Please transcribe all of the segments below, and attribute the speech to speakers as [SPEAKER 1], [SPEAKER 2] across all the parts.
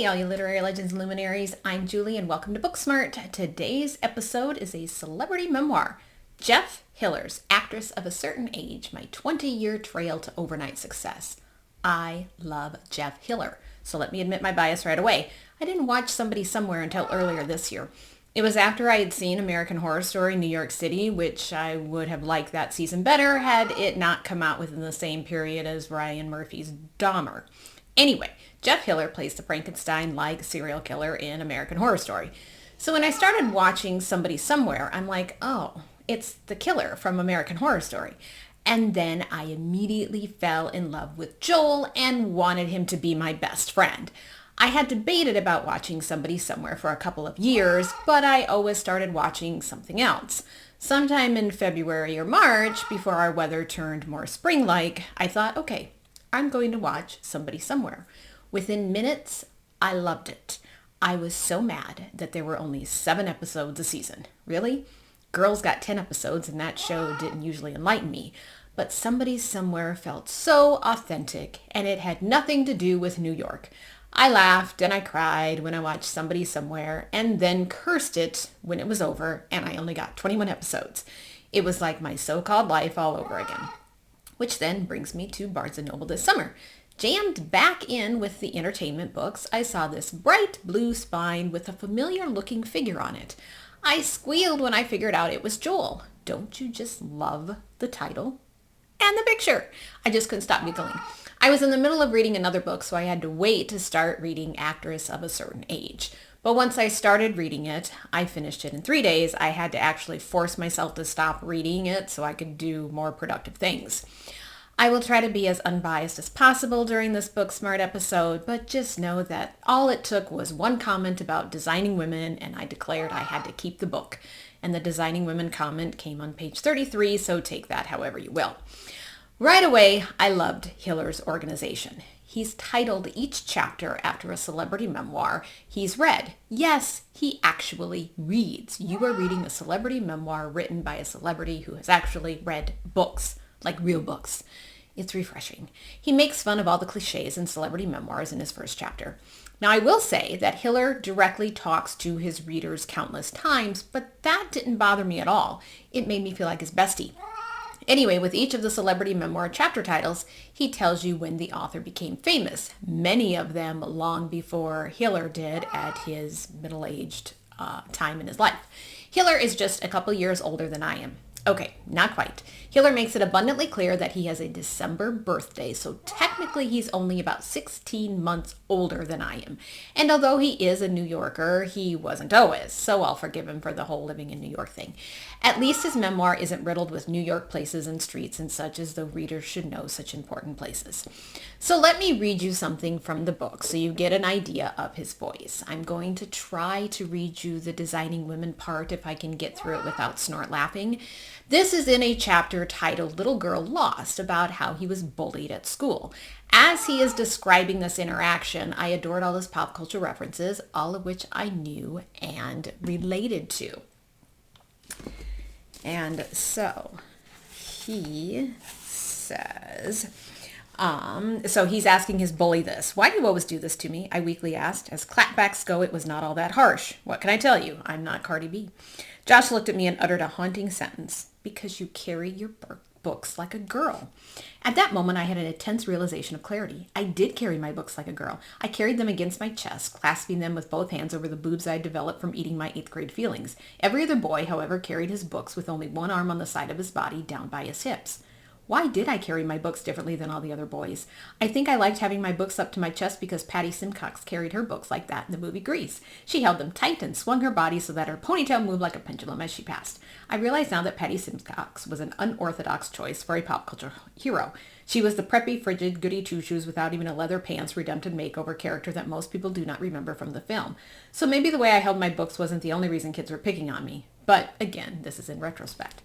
[SPEAKER 1] Hey, all you literary legends and luminaries. I'm Julie and welcome to Booksmart. Today's episode is a celebrity memoir. Jeff Hiller's Actress of a Certain Age, My 20-Year Trail to Overnight Success. I love Jeff Hiller, so let me admit my bias right away. I didn't watch Somebody Somewhere until earlier this year. It was after I had seen American Horror Story New York City, which I would have liked that season better had it not come out within the same period as Ryan Murphy's Dahmer. Anyway, Jeff Hiller plays the Frankenstein-like serial killer in American Horror Story. So when I started watching Somebody Somewhere, I'm like, oh, it's the killer from American Horror Story. And then I immediately fell in love with Joel and wanted him to be my best friend. I had debated about watching Somebody Somewhere for a couple of years, but I always started watching something else. Sometime in February or March, before our weather turned more spring-like, I thought, okay, I'm going to watch Somebody Somewhere. Within minutes, I loved it. I was so mad that there were only 7 episodes a season. Really? Girls got 10 episodes and that show didn't usually enlighten me. But Somebody Somewhere felt so authentic and it had nothing to do with New York. I laughed and I cried when I watched Somebody Somewhere and then cursed it when it was over and I only got 21 episodes. It was like my so-called life all over again. Which then brings me to Barnes & Noble this summer. Jammed back in with the entertainment books, I saw this bright blue spine with a familiar looking figure on it. I squealed when I figured out it was Joel. Don't you just love the title? And the picture. I just couldn't stop giggling. I was in the middle of reading another book, so I had to wait to start reading Actress of a Certain Age. But once I started reading it, I finished it in 3 days. I had to actually force myself to stop reading it so I could do more productive things. I will try to be as unbiased as possible during this Booksmart episode, but just know that all it took was one comment about designing women and I declared I had to keep the book. And the designing women comment came on page 33, so take that however you will. Right away, I loved Hiller's organization. He's titled each chapter after a celebrity memoir he's read. Yes, he actually reads. You are reading a celebrity memoir written by a celebrity who has actually read books, like real books. It's refreshing. He makes fun of all the cliches in celebrity memoirs in his first chapter. Now, I will say that Hiller directly talks to his readers countless times, but that didn't bother me at all. It made me feel like his bestie. Anyway, with each of the celebrity memoir chapter titles, he tells you when the author became famous, many of them long before Hiller did at his middle-aged time in his life. Hiller is just a couple years older than I am. Okay, not quite. Hiller makes it abundantly clear that he has a December birthday, so technically he's only about 16 months older than I am. And although he is a New Yorker, he wasn't always, so I'll forgive him for the whole living in New York thing. At least his memoir isn't riddled with New York places and streets and such, as though readers should know such important places. So let me read you something from the book so you get an idea of his voice. I'm going to try to read you the designing women part if I can get through it without snort laughing. This is in a chapter titled Little Girl Lost, about how he was bullied at school. As he is describing this interaction, I adored all his pop culture references, all of which I knew and related to. And so he says, so he's asking his bully this. Why do you always do this to me? I weakly asked. As clapbacks go, it was not all that harsh. What can I tell you? I'm not Cardi B. Josh looked at me and uttered a haunting sentence. Because you carry your books like a girl. At that moment, I had an intense realization of clarity. I did carry my books like a girl. I carried them against my chest, clasping them with both hands over the boobs I'd developed from eating my 8th grade feelings. Every other boy, however, carried his books with only one arm on the side of his body down by his hips. Why did I carry my books differently than all the other boys? I think I liked having my books up to my chest because Patty Simcox carried her books like that in the movie Grease. She held them tight and swung her body so that her ponytail moved like a pendulum as she passed. I realize now that Patty Simcox was an unorthodox choice for a pop culture hero. She was the preppy, frigid, goody two-shoes without even a leather pants redemptive makeover character that most people do not remember from the film. So maybe the way I held my books wasn't the only reason kids were picking on me. But again, this is in retrospect.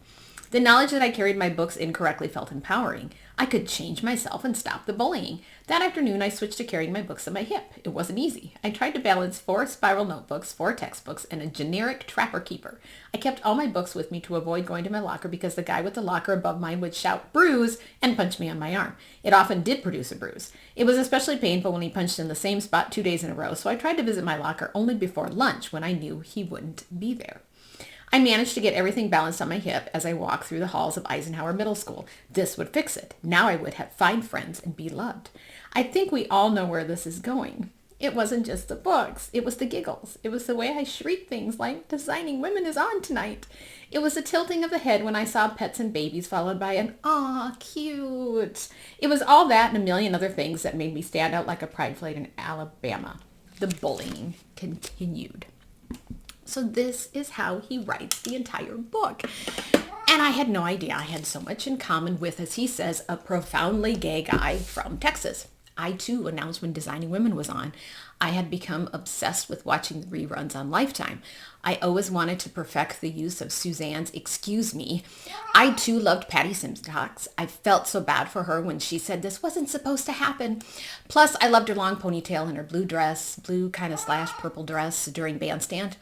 [SPEAKER 1] The knowledge that I carried my books incorrectly felt empowering. I could change myself and stop the bullying. That afternoon, I switched to carrying my books at my hip. It wasn't easy. I tried to balance 4 spiral notebooks, 4 textbooks, and a generic trapper keeper. I kept all my books with me to avoid going to my locker because the guy with the locker above mine would shout, "Bruise," and punch me on my arm. It often did produce a bruise. It was especially painful when he punched in the same spot 2 days in a row, so I tried to visit my locker only before lunch when I knew he wouldn't be there. I managed to get everything balanced on my hip as I walked through the halls of Eisenhower Middle School. This would fix it. Now I would have find friends and be loved. I think we all know where this is going. It wasn't just the books. It was the giggles. It was the way I shrieked things like, "Designing Women is on tonight." It was the tilting of the head when I saw pets and babies followed by an "aw, cute." It was all that and a million other things that made me stand out like a pride flag in Alabama. The bullying continued. So this is how he writes the entire book. And I had no idea I had so much in common with, as he says, a profoundly gay guy from Texas. I too announced when Designing Women was on. I had become obsessed with watching the reruns on Lifetime. I always wanted to perfect the use of Suzanne's "excuse me." I too loved Patty Simcox. I felt so bad for her when she said this wasn't supposed to happen. Plus, I loved her long ponytail and her blue dress, blue kind of slash purple dress during Bandstand.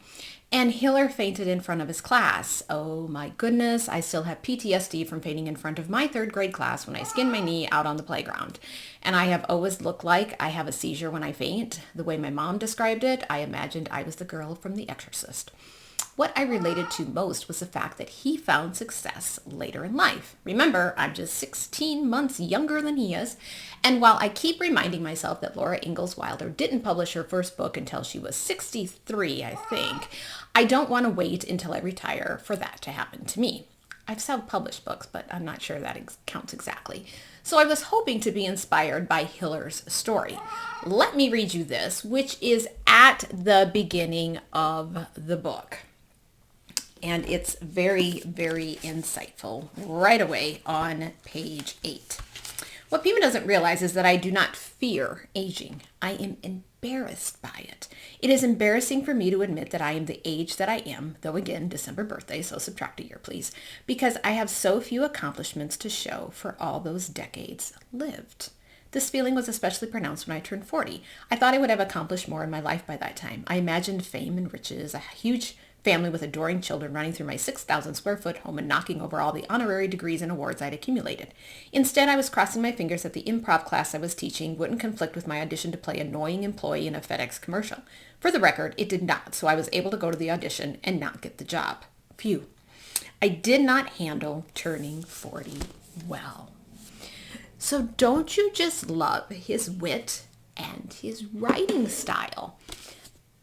[SPEAKER 1] And Hiller fainted in front of his class. Oh my goodness, I still have PTSD from fainting in front of my 3rd grade class when I skinned my knee out on the playground. And I have always looked like I have a seizure when I faint. The way my mom described it, I imagined I was the girl from The Exorcist. What I related to most was the fact that he found success later in life. Remember, I'm just 16 months younger than he is. And while I keep reminding myself that Laura Ingalls Wilder didn't publish her first book until she was 63, I think, I don't want to wait until I retire for that to happen to me. I've self-published books, but I'm not sure that counts exactly. So I was hoping to be inspired by Hiller's story. Let me read you this, which is at the beginning of the book. And it's very, very insightful right away on page 8. What people doesn't realize is that I do not fear aging. I am embarrassed by it. It is embarrassing for me to admit that I am the age that I am, though again, December birthday, so subtract a year, please, because I have so few accomplishments to show for all those decades lived. This feeling was especially pronounced when I turned 40. I thought I would have accomplished more in my life by that time. I imagined fame and riches, a huge family with adoring children running through my 6,000 square foot home and knocking over all the honorary degrees and awards I'd accumulated. Instead, I was crossing my fingers that the improv class I was teaching wouldn't conflict with my audition to play an annoying employee in a FedEx commercial. For the record, it did not, so I was able to go to the audition and not get the job. Phew. I did not handle turning 40 well. So don't you just love his wit and his writing style?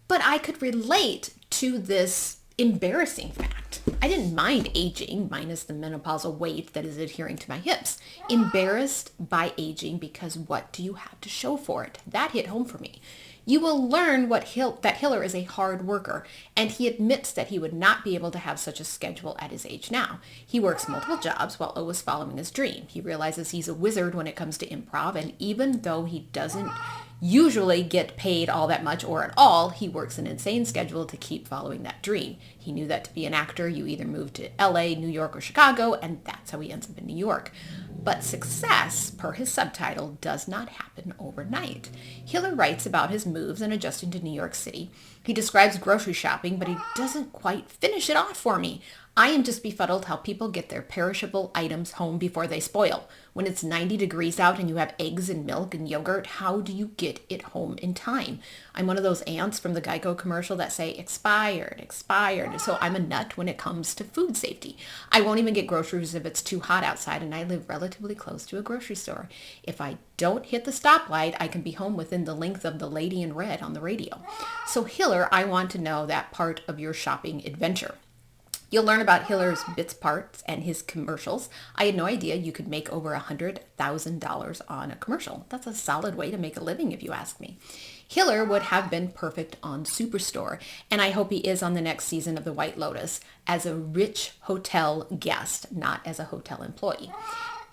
[SPEAKER 1] But I could relate to this embarrassing fact. I didn't mind aging, minus the menopausal weight that is adhering to my hips. Embarrassed by aging because what do you have to show for it? That hit home for me. You will learn that Hiller is a hard worker, and he admits that he would not be able to have such a schedule at his age now. He works multiple jobs while always following his dream. He realizes he's a wizard when it comes to improv, and even though he doesn't usually get paid all that much or at all, he works an insane schedule to keep following that dream. He knew that to be an actor, you either move to LA, New York, or Chicago, and that's how he ends up in New York. But success, per his subtitle, does not happen overnight. Hiller writes about his moves and adjusting to New York City. He describes grocery shopping, but he doesn't quite finish it off for me. I am just befuddled how people get their perishable items home before they spoil. When it's 90 degrees out and you have eggs and milk and yogurt, how do you get it home in time? I'm one of those aunts from the Geico commercial that say expired, expired. So I'm a nut when it comes to food safety. I won't even get groceries if it's too hot outside, and I live relatively close to a grocery store. If I don't hit the stoplight, I can be home within the length of the lady in red on the radio. So Hiller, I want to know that part of your shopping adventure. You'll learn about Hiller's bits parts and his commercials. I had no idea you could make over $100,000 on a commercial. That's a solid way to make a living if you ask me. Hiller would have been perfect on Superstore, and I hope he is on the next season of The White Lotus as a rich hotel guest, not as a hotel employee.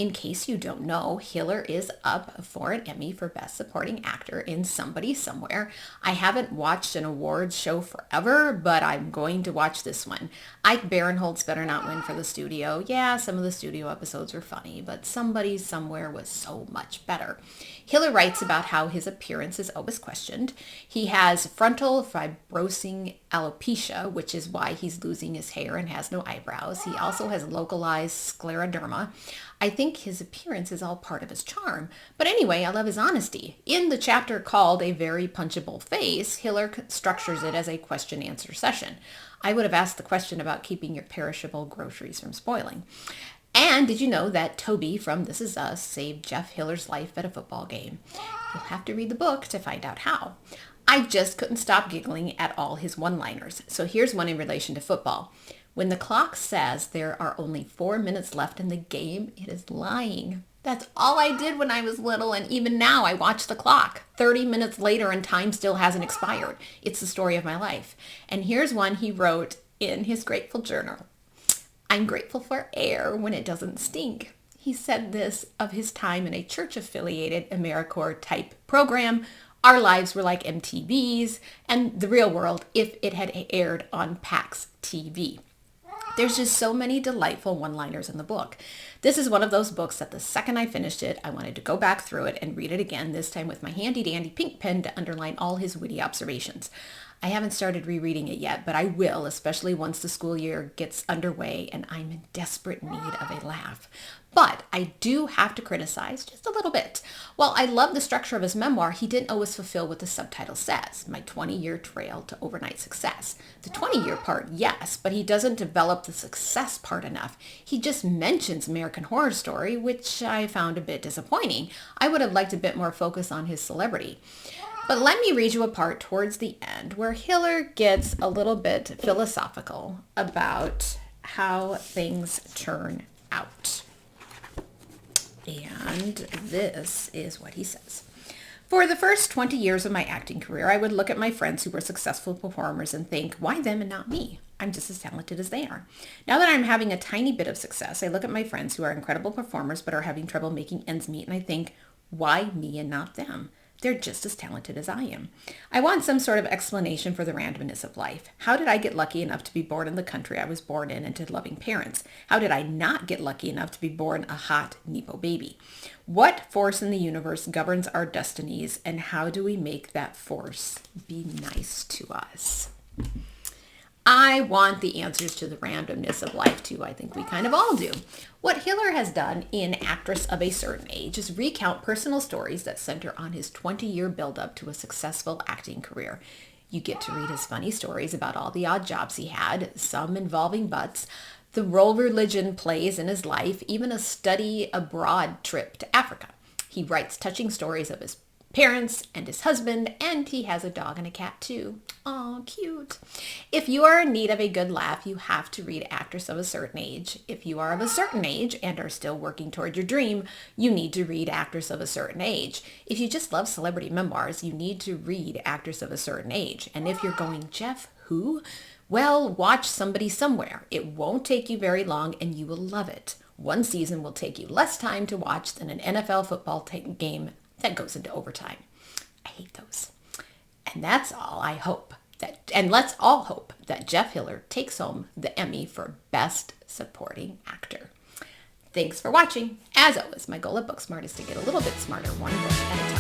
[SPEAKER 1] in case you don't know, Hiller is up for an Emmy for Best Supporting Actor in Somebody Somewhere. I haven't watched an awards show forever, but I'm going to watch this one. Ike Barinholtz better not win for The Studio. Yeah, some of the studio episodes were funny, but Somebody Somewhere was so much better. Hiller writes about how his appearance is always questioned. He has frontal fibrosing alopecia, which is why he's losing his hair and has no eyebrows. He also has localized scleroderma. I think his appearance is all part of his charm. But anyway, I love his honesty. In the chapter called A Very Punchable Face, Hiller structures it as a question-answer session. I would have asked the question about keeping your perishable groceries from spoiling. And did you know that Toby from This Is Us saved Jeff Hiller's life at a football game? You'll have to read the book to find out how. I just couldn't stop giggling at all his one-liners. So here's one in relation to football. When the clock says there are only 4 minutes left in the game, it is lying. That's all I did when I was little, and even now I watch the clock. 30 minutes later and time still hasn't expired. It's the story of my life. And here's one he wrote in his grateful journal. I'm grateful for air when it doesn't stink. He said this of his time in a church-affiliated AmeriCorps-type program. Our lives were like MTV's and the real world if it had aired on PAX TV. There's just so many delightful one-liners in the book. This is one of those books that the second I finished it, I wanted to go back through it and read it again, this time with my handy-dandy pink pen to underline all his witty observations. I haven't started rereading it yet, but I will, especially once the school year gets underway and I'm in desperate need of a laugh. But I do have to criticize just a little bit. While I love the structure of his memoir, he didn't always fulfill what the subtitle says, My 20-Year Trail to Overnight Success. The 20-year part, yes, but he doesn't develop the success part enough. He just mentions American Horror Story, which I found a bit disappointing. I would have liked a bit more focus on his celebrity. But let me read you a part towards the end where Hiller gets a little bit philosophical about how things turn out. And this is what he says. For the first 20 years of my acting career, I would look at my friends who were successful performers and think, why them and not me? I'm just as talented as they are. Now that I'm having a tiny bit of success, I look at my friends who are incredible performers but are having trouble making ends meet, and I think, why me and not them? They're just as talented as I am. I want some sort of explanation for the randomness of life. How did I get lucky enough to be born in the country I was born in and to loving parents? How did I not get lucky enough to be born a hot Nepo baby? What force in the universe governs our destinies, and how do we make that force be nice to us? I want the answers to the randomness of life too. I think we kind of all do. What Hiller has done in Actress of a Certain Age is recount personal stories that center on his 20-year build-up to a successful acting career. You get to read his funny stories about all the odd jobs he had, some involving butts, the role religion plays in his life, even a study abroad trip to Africa. He writes touching stories of his parents and his husband, and he has a dog and a cat too. Aw, cute. If you are in need of a good laugh, you have to read Actress of a Certain Age. If you are of a certain age and are still working toward your dream, you need to read Actress of a Certain Age. If you just love celebrity memoirs, you need to read Actress of a Certain Age. And if you're going, Jeff, who? Well, watch Somebody Somewhere. It won't take you very long and you will love it. One season will take you less time to watch than an NFL football game that goes into overtime. I hate those. And that's all I hope that, and let's all hope that Jeff Hiller takes home the Emmy for Best Supporting Actor. Thanks for watching. As always, my goal at Booksmart is to get a little bit smarter, one book at a time.